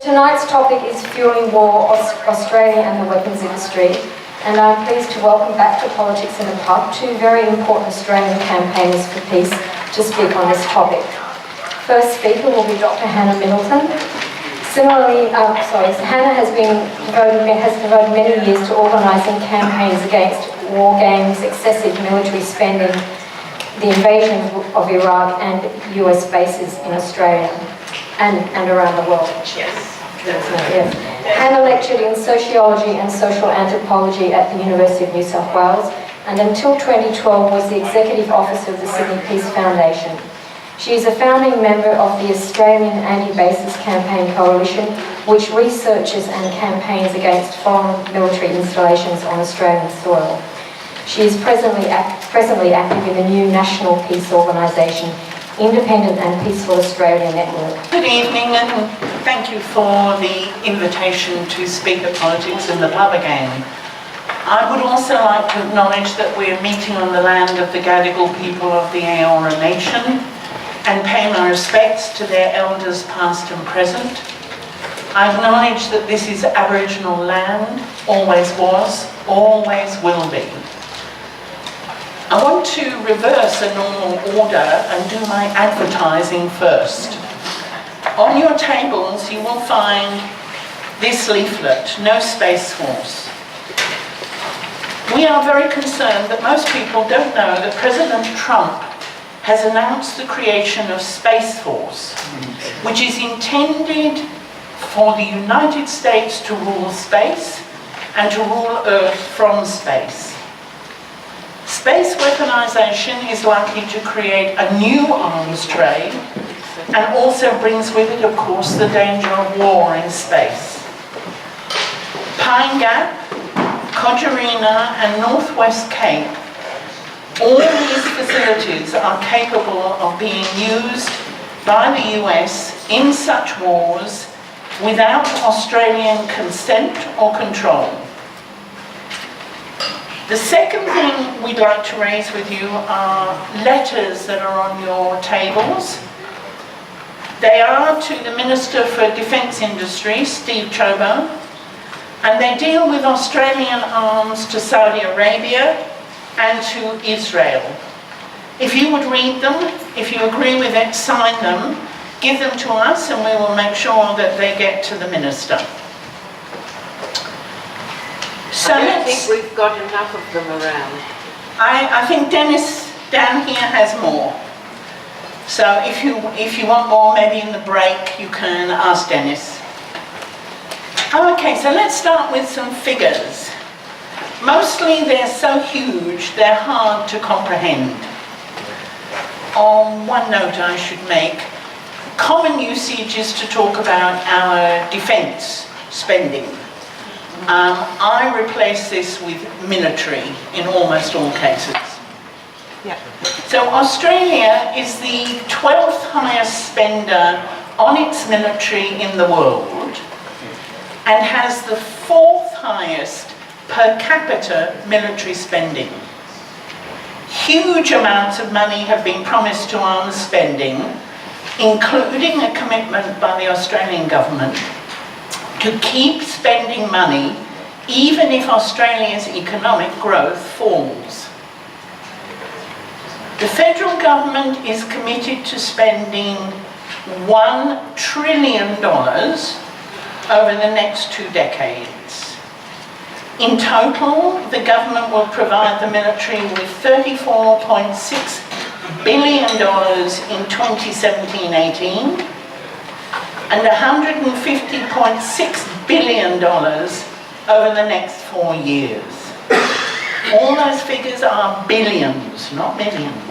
Tonight's topic is Fueling War, Australia and the Weapons Industry, and I'm pleased to welcome back to Politics in the Pub two very important Australian campaigners for peace to speak on this topic. First speaker will be Dr. Hannah Middleton. Similarly, Hannah has devoted many years to organising campaigns against war games, excessive military spending, the invasion of Iraq and US bases in Australia and around the world. Yes. Yes. Hannah lectured in sociology and social anthropology at the University of New South Wales, and until 2012 was the executive officer of the Sydney Peace Foundation. She is a founding member of the Australian Anti-Bases Campaign Coalition, which researches and campaigns against foreign military installations on Australian soil. She is presently active in the new National Peace Organisation, Independent and Peaceful Australia Network. Good evening, and thank you for the invitation to speak at Politics in the Pub again. I would also like to acknowledge that we're meeting on the land of the Gadigal people of the Eora Nation and pay my respects to their elders past and present. I acknowledge that this is Aboriginal land, always was, always will be. I want to reverse a normal order and do my advertising first. On your tables you will find this leaflet, No Space Force. We are very concerned that most people don't know that President Trump has announced the creation of Space Force, which is intended for the United States to rule space and to rule Earth from space. Space weaponization is likely to create a new arms trade and also brings with it, of course, the danger of war in space. Pine Gap, Codgerina and Northwest Cape, all these facilities are capable of being used by the US in such wars without Australian consent or control. The second thing we'd like to raise with you are letters that are on your tables. They are to the Minister for Defence Industry, Steve Chobo, and they deal with Australian arms to Saudi Arabia and to Israel. If you would read them, if you agree with it, sign them, give them to us, and we will make sure that they get to the Minister. So I don't think we've got enough of them around. I think Dennis down here has more. So if you want more, maybe in the break you can ask Dennis. Okay, so let's start with some figures. Mostly they're so huge, they're hard to comprehend. On one note I should make, common usage is to talk about our defence spending. I replace this with military in almost all cases. Yeah. So Australia is the 12th highest spender on its military in the world and has the 4th highest per capita military spending. Huge amounts of money have been promised to arms spending, including a commitment by the Australian government to keep spending money even if Australia's economic growth falls. The federal government is committed to spending $1 trillion over the next 2 decades. In total, the government will provide the military with $34.6 billion in 2017-18 and $150.6 billion over the next 4 years. All those figures are billions, not millions.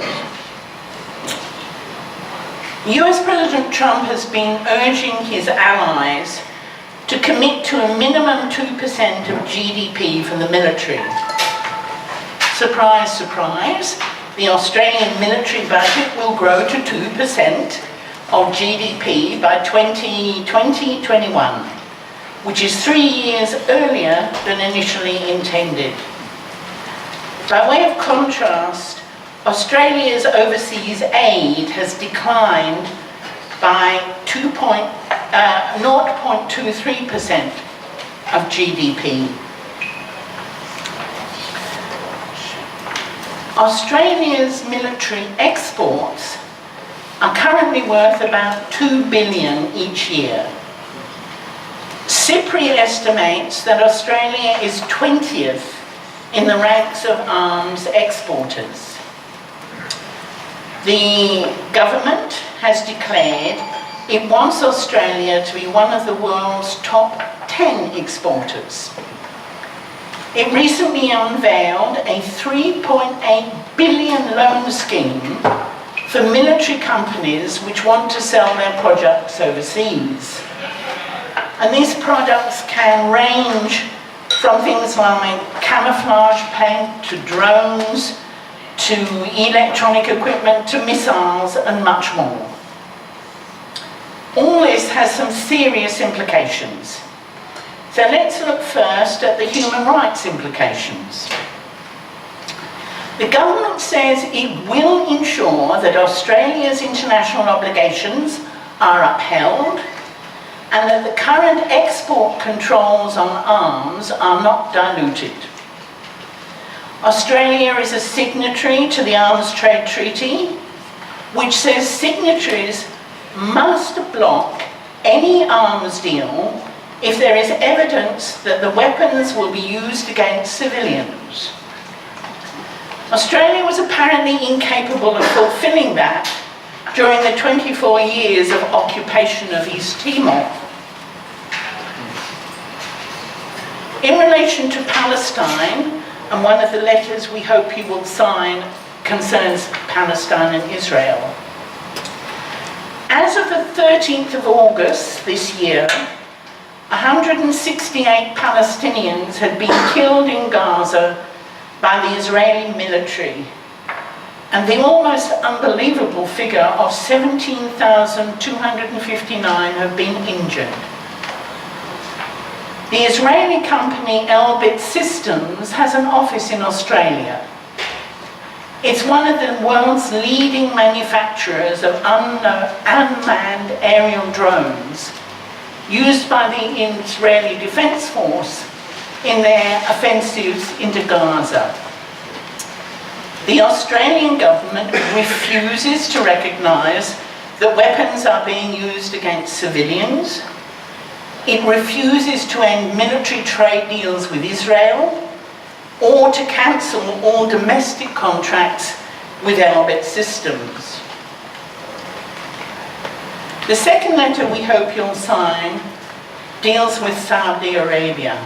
US President Trump has been urging his allies to commit to a minimum 2% of GDP for the military. Surprise, surprise, the Australian military budget will grow to 2% of GDP by 2021, which is 3 years earlier than initially intended. By way of contrast, Australia's overseas aid has declined by 2.8 0.23% of GDP. Australia's military exports are currently worth about $2 billion each year. CIPRI estimates that Australia is 20th in the ranks of arms exporters. The government has declared it wants Australia to be one of the world's top 10 exporters. It recently unveiled a $3.8 billion loan scheme for military companies which want to sell their products overseas. And these products can range from things like camouflage paint to drones to electronic equipment to missiles and much more. All this has some serious implications. So let's look first at the human rights implications. The government says it will ensure that Australia's international obligations are upheld and that the current export controls on arms are not diluted. Australia is a signatory to the Arms Trade Treaty, which says signatories must block any arms deal if there is evidence that the weapons will be used against civilians. Australia was apparently incapable of fulfilling that during the 24 years of occupation of East Timor. In relation to Palestine, and one of the letters we hope you will sign concerns Palestine and Israel. As of the 13th of August this year, 168 Palestinians had been killed in Gaza by the Israeli military, and the almost unbelievable figure of 17,259 have been injured. The Israeli company Elbit Systems has an office in Australia. It's one of the world's leading manufacturers of unmanned aerial drones used by the Israeli Defense Force in their offensives into Gaza. The Australian government refuses to recognise that weapons are being used against civilians. It refuses to end military trade deals with Israel or to cancel all domestic contracts with Elbit Systems. The second letter we hope you'll sign deals with Saudi Arabia.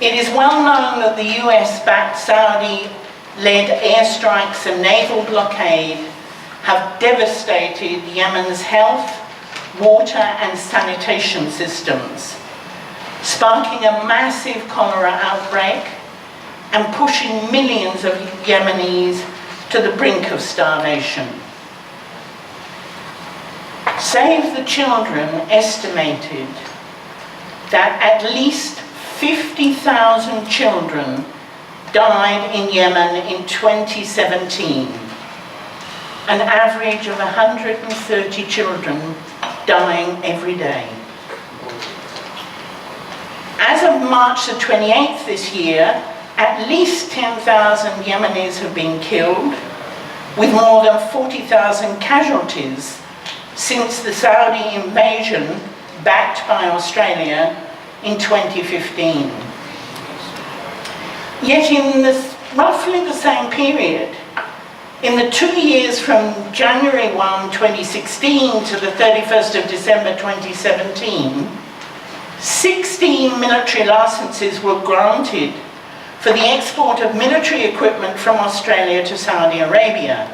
It is well known that the US-backed Saudi-led airstrikes and naval blockade have devastated Yemen's health, water and sanitation systems, sparking a massive cholera outbreak and pushing millions of Yemenis to the brink of starvation. Save the Children estimated that at least 50,000 children died in Yemen in 2017, an average of 130 children dying every day. As of March the 28th this year, at least 10,000 Yemenis have been killed, with more than 40,000 casualties since the Saudi invasion backed by Australia in 2015. Yet in roughly the same period, in the 2 years from January 1, 2016 to the 31st of December 2017, 16 military licenses were granted for the export of military equipment from Australia to Saudi Arabia.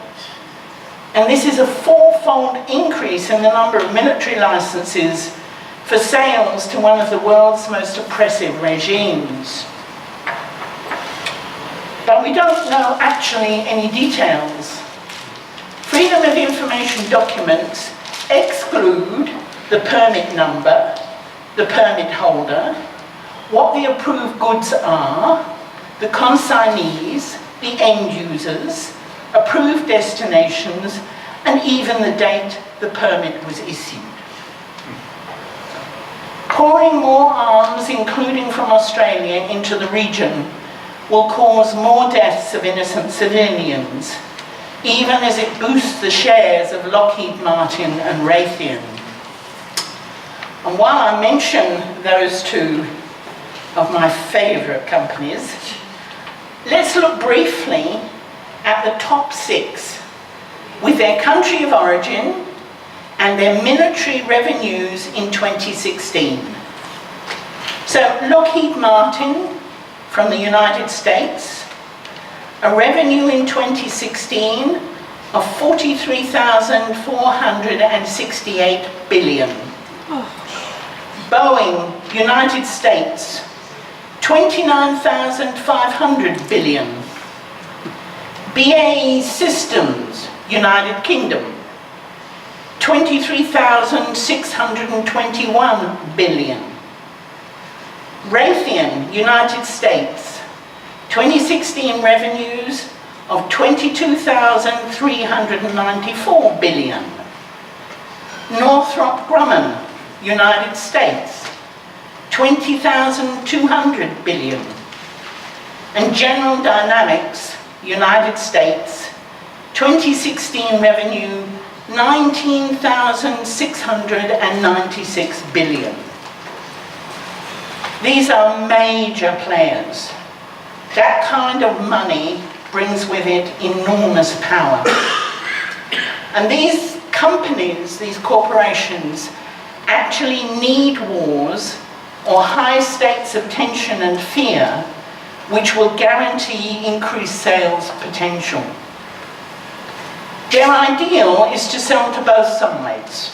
And this is a fourfold increase in the number of military licenses for sales to one of the world's most oppressive regimes. But we don't know actually any details. Freedom of Information documents exclude the permit number, the permit holder, what the approved goods are, the consignees, the end users, approved destinations, and even the date the permit was issued. Pouring more arms, including from Australia, into the region will cause more deaths of innocent civilians, even as it boosts the shares of Lockheed Martin and Raytheon. And while I mention those two of my favourite companies, let's look briefly at the top 6 with their country of origin and their military revenues in 2016. So Lockheed Martin from the United States, a revenue in 2016 of $43,468 billion. Boeing, United States, $29,500 billion. BAE Systems, United Kingdom, $23,621 billion. Raytheon, United States, 2016 revenues of $22,394 billion. Northrop Grumman, United States, $20,200 billion. And General Dynamics, United States, 2016 revenue $19,696 billion. These are major players. That kind of money brings with it enormous power. And these companies, these corporations, actually need wars or high states of tension and fear, which will guarantee increased sales potential. Their ideal is to sell to both sides.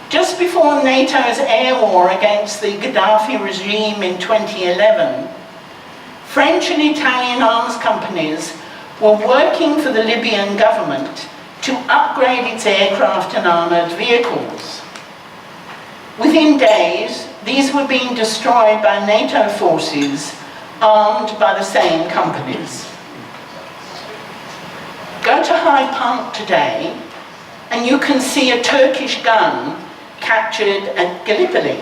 Just before NATO's air war against the Gaddafi regime in 2011, French and Italian arms companies were working for the Libyan government to upgrade its aircraft and armoured vehicles. Within days, these were being destroyed by NATO forces armed by the same companies. Go to Hyde Park today and you can see a Turkish gun captured at Gallipoli.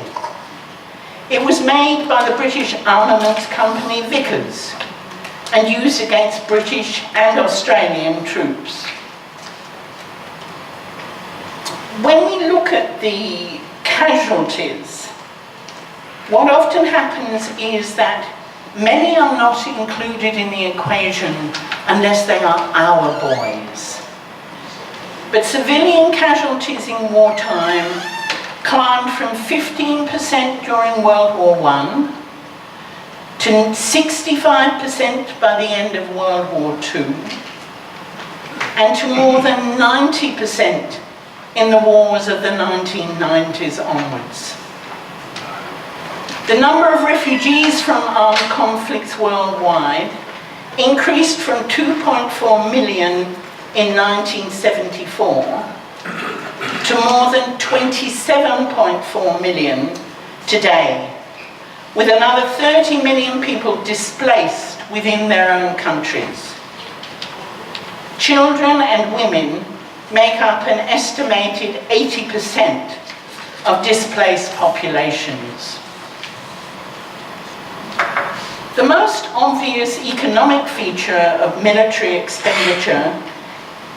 It was made by the British armaments company Vickers and used against British and Australian troops. When we look at the casualties, what often happens is that many are not included in the equation unless they are our boys. But civilian casualties in wartime climbed from 15% during World War I to 65% by the end of World War II, and to more than 90% in the wars of the 1990s onwards. The number of refugees from armed conflicts worldwide increased from 2.4 million in 1974 to more than 27.4 million today, with another 30 million people displaced within their own countries. Children and women make up an estimated 80% of displaced populations. The most obvious economic feature of military expenditure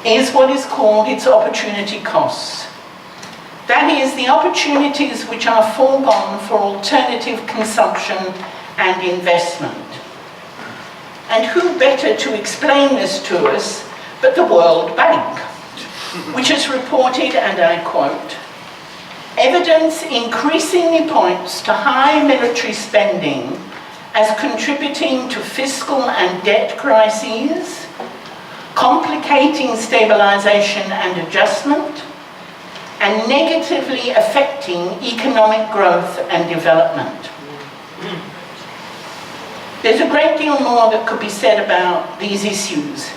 is what is called its opportunity costs. That is, the opportunities which are foregone for alternative consumption and investment. And who better to explain this to us but the World Bank, which has reported, and I quote, "Evidence increasingly points to high military spending as contributing to fiscal and debt crises, complicating stabilization and adjustment, and negatively affecting economic growth and development." There's a great deal more that could be said about these issues,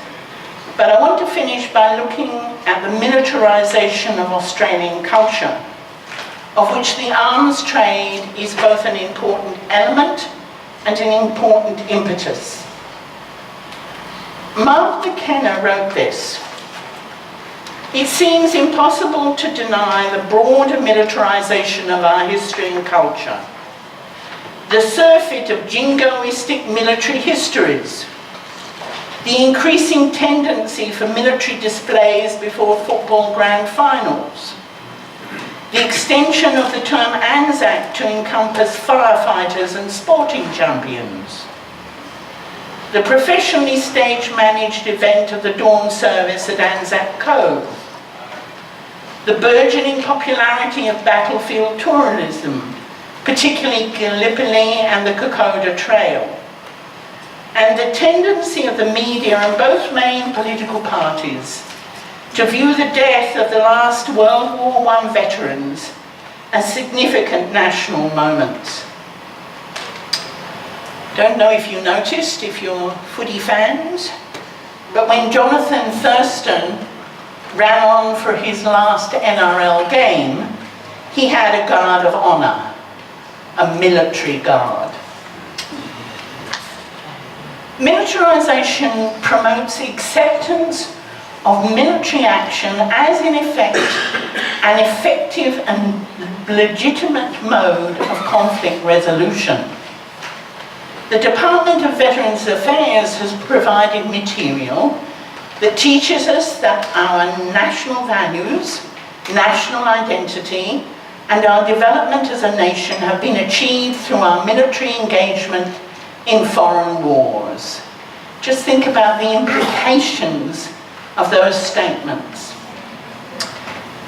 but I want to finish by looking at the militarization of Australian culture, of which the arms trade is both an important element and an important impetus. Mark McKenna wrote this: It seems impossible to deny the broader militarization of our history and culture, the surfeit of jingoistic military histories, the increasing tendency for military displays before football grand finals, the extension of the term Anzac to encompass firefighters and sporting champions, the professionally stage-managed event of the dawn service at Anzac Cove, the burgeoning popularity of battlefield tourism, particularly Gallipoli and the Kokoda Trail, and the tendency of the media and both main political parties to view the death of the last World War I veterans as significant national moments. Don't know if you noticed, if you're footy fans, but when Jonathan Thurston ran on for his last NRL game, he had a guard of honour, a military guard. Militarisation promotes acceptance of military action as, in effect, an effective and legitimate mode of conflict resolution. The Department of Veterans Affairs has provided material that teaches us that our national values, national identity, and our development as a nation have been achieved through our military engagement in foreign wars. Just think about the implications of those statements.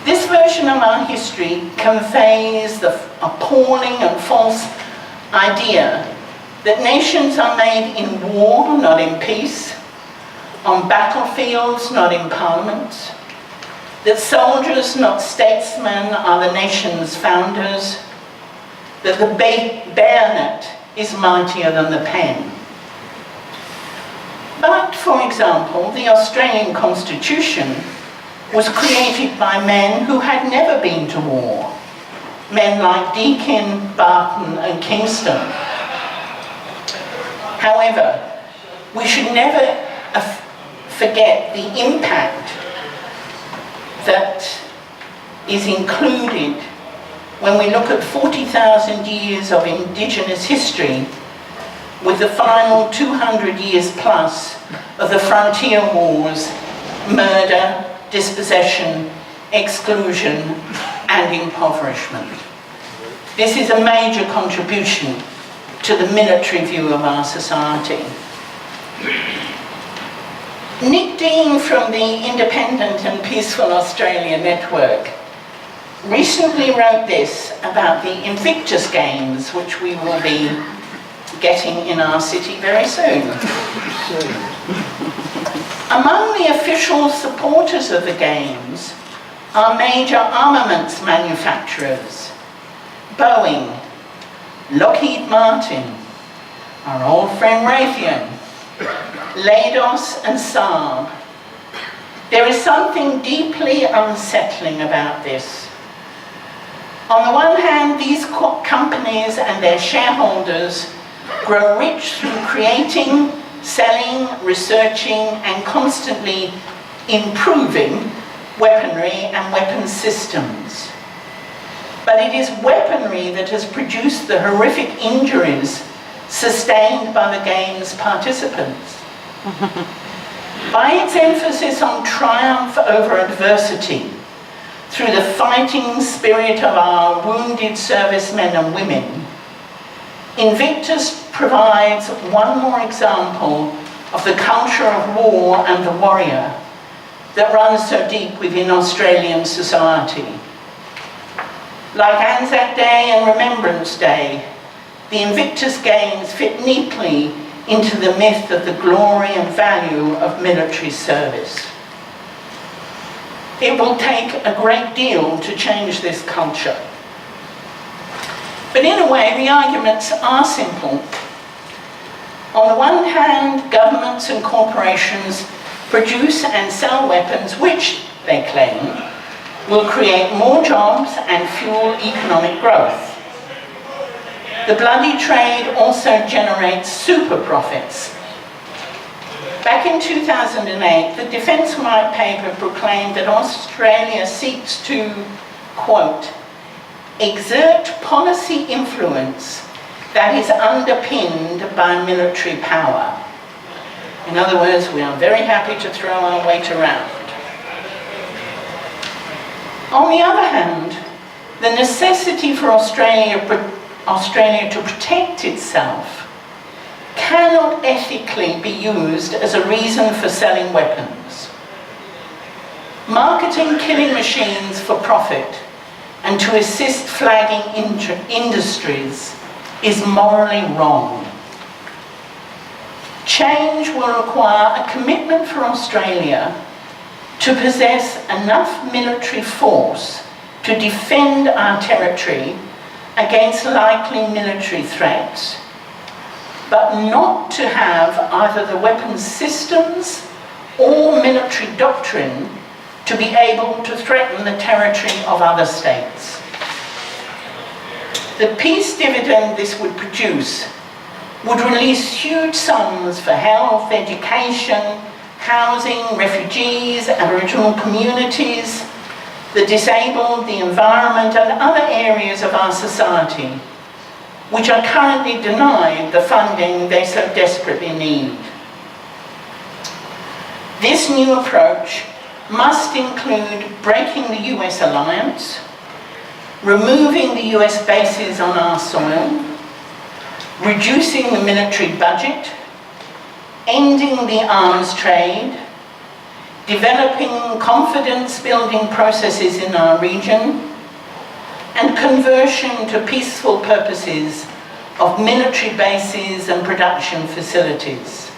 This version of our history conveys the appalling and false idea that nations are made in war, not in peace, on battlefields, not in parliaments, that soldiers, not statesmen, are the nation's founders, that the bayonet is mightier than the pen. But, for example, the Australian Constitution was created by men who had never been to war, men like Deakin, Barton and Kingston. However, we should never forget the impact that is included when we look at 40,000 years of Indigenous history with the final 200 years plus of the frontier wars, murder, dispossession, exclusion and impoverishment. This is a major contribution to the military view of our society. Nick Dean from the Independent and Peaceful Australia Network recently wrote this about the Invictus Games, which we will be getting in our city very soon. Among the official supporters of the Games are major armaments manufacturers, Boeing, Lockheed Martin, our old friend Raytheon, Leidos and Saab. There is something deeply unsettling about this. On the one hand, these companies and their shareholders grow rich through creating, selling, researching and constantly improving weaponry and weapons systems. But it is weaponry that has produced the horrific injuries sustained by the Games participants. By its emphasis on triumph over adversity, through the fighting spirit of our wounded servicemen and women, Invictus provides one more example of the culture of war and the warrior that runs so deep within Australian society. Like Anzac Day and Remembrance Day, the Invictus Games fit neatly into the myth of the glory and value of military service. It will take a great deal to change this culture. But in a way, the arguments are simple. On the one hand, governments and corporations produce and sell weapons which, they claim, will create more jobs and fuel economic growth. The bloody trade also generates super profits. Back in 2008, the Defence White Paper proclaimed that Australia seeks to, quote, exert policy influence that is underpinned by military power. In other words, we are very happy to throw our weight around. On the other hand, the necessity for Australia to protect itself cannot ethically be used as a reason for selling weapons. Marketing killing machines for profit and to assist flagging industries is morally wrong. Change will require a commitment for Australia to possess enough military force to defend our territory against likely military threats, but not to have either the weapons systems or military doctrine to be able to threaten the territory of other states. The peace dividend this would produce would release huge sums for health, education, housing, refugees, Aboriginal communities, the disabled, the environment, and other areas of our society, which are currently denied the funding they so desperately need. This new approach must include breaking the US alliance, removing the US bases on our soil, reducing the military budget, ending the arms trade, developing confidence-building processes in our region, and conversion to peaceful purposes of military bases and production facilities.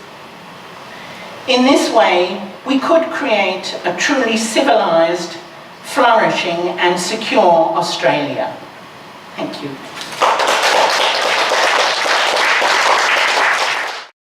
In this way, we could create a truly civilized, flourishing and secure Australia. Thank you.